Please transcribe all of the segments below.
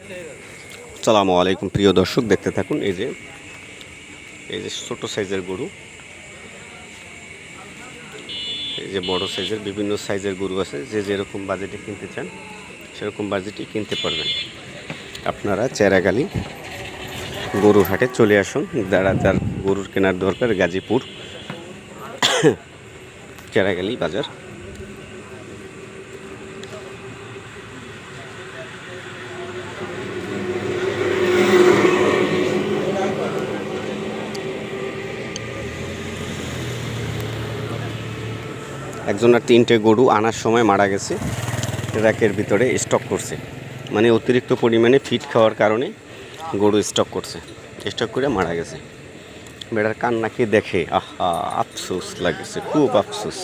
আসসালামু আলাইকুম প্রিয় দর্শক, দেখতে থাকুন। এই যে ছোট সাইজের গরু, এই যে বড় সাইজের, বিভিন্ন সাইজের গরু আছে। যে যেরকম বাজেটে কিনতে চান সেরকম বাজেটে কিনতে পারবেন। আপনারা চেরাগালি গরুর হাটে চলে আসুন। যারা যার গরুর কেনার দরকার, গাজীপুর চেরাগালি বাজার। একজনের 3টে গরু আনার সময় মারা গেছে, ট্রাকের ভিতরে স্টক করছে। মানে অতিরিক্ত পরিমাণে ফিড খাওয়ার কারণে গরু স্টক করছে, স্টক করে মারা গেছে। বেড়ার কান্নাকে দেখে আহা, আফসোস লাগছে, খুব আফসোস।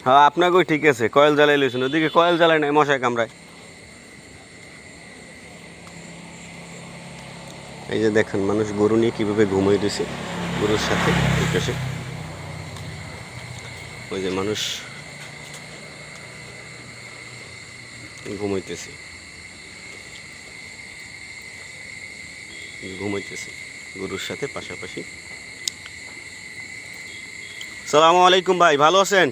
হ্যাঁ, আপনাকেও ঠিক আছে, কয়েল জ্বালাই লইছেন, ওদিকে কয়েল জ্বালায় নাই, মশায় কামড়ায়। এই যে দেখেন, মানুষ গরু নিয়ে কীভাবে ঘুমিয়ে দিয়েছে, গরুর সাথে পাশে। ওই যে মানুষ ঘুমাইতেছে গরুর সাথে পাশাপাশি। সালামু আলাইকুম ভাই, ভালো আছেন?